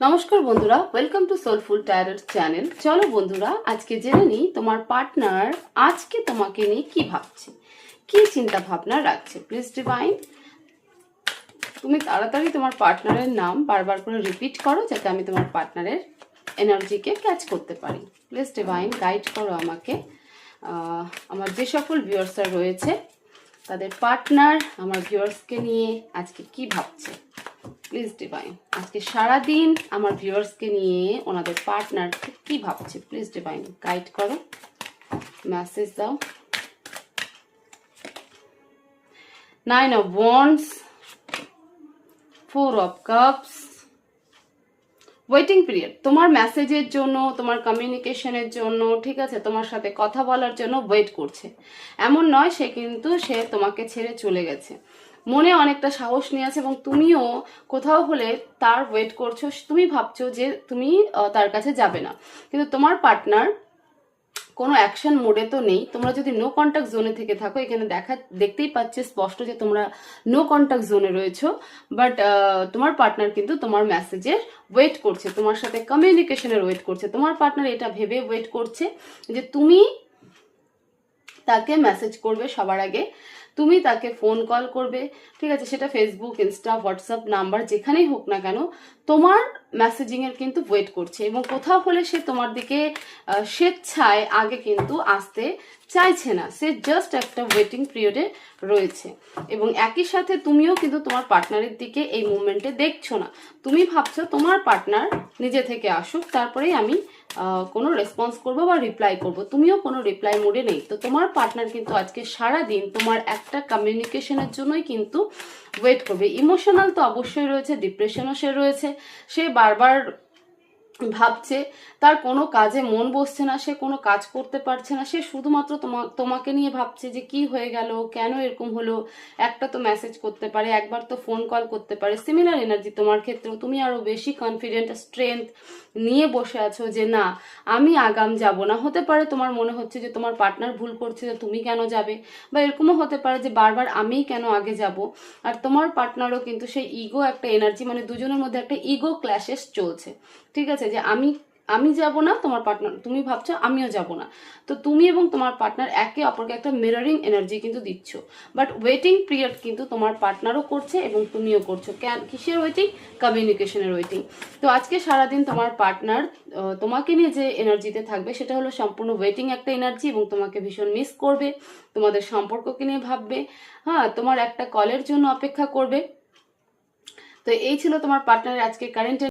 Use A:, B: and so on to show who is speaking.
A: নমস্কার বন্ধুরা, welcome to soulful tarot channel. চলো বন্ধুরা, আজকে জেনে নিই তোমার পার্টনার আজকে তোমাকে নিয়ে কি ভাবছে, কি চিন্তা ভাবনা রাখছে। প্লিজ ডিভাইন, তুমি তাড়াতাড়ি তোমার পার্টনারের নাম বারবার করে রিপিট করো যাতে আমি তোমার পার্টনারের এনার্জিকে ক্যাচ করতে পারি। প্লিজ ডিভাইন, গাইড করো আমাকে। আমার যে সকল ভিউয়ার্সরা রয়েছে তাদের পার্টনার আমার ভিউয়ার্সকে নিয়ে আজকে কি ভাবছে। প্লিজ ডিভাইন, আজকে সারাদিন আমার ভিউয়ার্সকে নিয়ে ওনাদের পার্টনার কি ভাবছে। প্লিজ ডিভাইন, গাইড করো, মেসেজ দাও। 9 of Wands, 4 of Cups, waiting period. তোমার মেসেজের জন্য, তোমার কমিউনিকেশনের জন্য, ঠিক আছে, তোমার সাথে কথা বলার জন্য ওয়েট করছে। এমন নয় সে তোমাকে ছেড়ে চলে গেছে, মনে অনেকটা সাহস নিয়ে আছে এবং তুমিও কোথাও হলে তার ওয়েট করছো। তুমি ভাবছো যে তুমি তার কাছে যাবে না, কিন্তু তোমার পার্টনার কোনো অ্যাকশন মোডে তো নেই। তোমরা যদি নো কন্ট্যাক্ট জোনে থেকে থাকো, এখানে দেখতেই পাচ্ছে স্পষ্ট যে তোমরা নো কন্ট্যাক্ট জোনে রয়েছো, বাট তোমার পার্টনার কিন্তু তোমার মেসেজের ওয়েট করছে, তোমার সাথে কমিউনিকেশনের ওয়েট করছে। তোমার পার্টনার এটা ভেবে ওয়েট করছে যে তুমি তাকে মেসেজ করবে সবার আগে, তুমি তাকে ফোন কল করবে, ঠিক আছে, সেটা ফেসবুক, ইনস্টা, হোয়াটসঅ্যাপ নাম্বার যেখানেই হোক না কেন, তোমার মেসেজিং এর কিন্তু ওয়েট করছে। এবং কোথাও হলে সে তোমার দিকে স্বেচ্ছায় আগে কিন্তু আসতে চাইছে না, সে জাস্ট একটা ওয়েটিং পিরিয়ডে রয়েছে। এবং একই সাথে তুমিও কিন্তু তোমার পার্টনারের দিকে এই মুভমেন্টে দেখছো না, তুমি ভাবছো তোমার পার্টনার নিজে থেকে আসুক, তারপরেই আমি কোনো রেসপন্স করবো বা রিপ্লাই করবো। তুমিও কোনো রিপ্লাই মোডে নেই। তো তোমার পার্টনার কিন্তু আজকে সারা দিন তোমার একটা কমিউনিকেশনের জন্যই কিন্তু ওয়েট করবে। ইমোশনাল তো অবশ্যই রয়েছে, ডিপ্রেশনও সে রয়েছে, সে বারবার ভাবছে, তার কোনো কাজে মন বসছে না, সে কোনো কাজ করতে পারছে না, সে শুধুমাত্র তোমাকে নিয়ে ভাবছে যে কি হয়ে গেল, কেন এরকম হলো। একটা তো মেসেজ করতে পারে, একবার তো ফোন কল করতে পারে। সিমিলার এনার্জি তোমার ক্ষেত্রেও, তুমি আরো বেশি কনফিডেন্ট, স্ট্রেংথ নিয়ে বসে আছো যে না, আমি আগাম যাব না। হতে পারে তোমার মনে হচ্ছে যে তোমার পার্টনার ভুল করছে, যে তুমি কেন যাবে, বা এরকমও হতে পারে যে বারবার আমিই কেন আগে যাব। আর তোমার পার্টনারও কিন্তু সেই ইগো একটা এনার্জি, মানে দুজনের মধ্যে একটা ইগো ক্ল্যাশেস চলছে, ঠিক আছে, যে আমি যাব না, তোমার পার্টনার, তুমি ভাবছো আমিও যাব না। তো তুমি এবং তোমার পার্টনার একে অপরকে একটা মিররিং এনার্জি কিন্তু দিচ্ছ, বাট ওয়েটিং পিরিয়ড কিন্তু তোমার পার্টনারও করছে এবং তুমিও করছো। কিসের ওয়েটিং? কমিউনিকেশনের ওয়েটিং। তো আজকে সারাদিন তোমার পার্টনার তোমাকে নিয়ে যে এনার্জিতে থাকবে সেটা হলো সম্পূর্ণ ওয়েটিং একটা এনার্জি, এবং তোমাকে ভীষণ মিস করবে, তোমাদের সম্পর্ককে নিয়ে ভাববে, হ্যাঁ, তোমার একটা কলের জন্য অপেক্ষা করবে। তো এই ছিল তোমার পার্টনারের আজকে কারেন্ট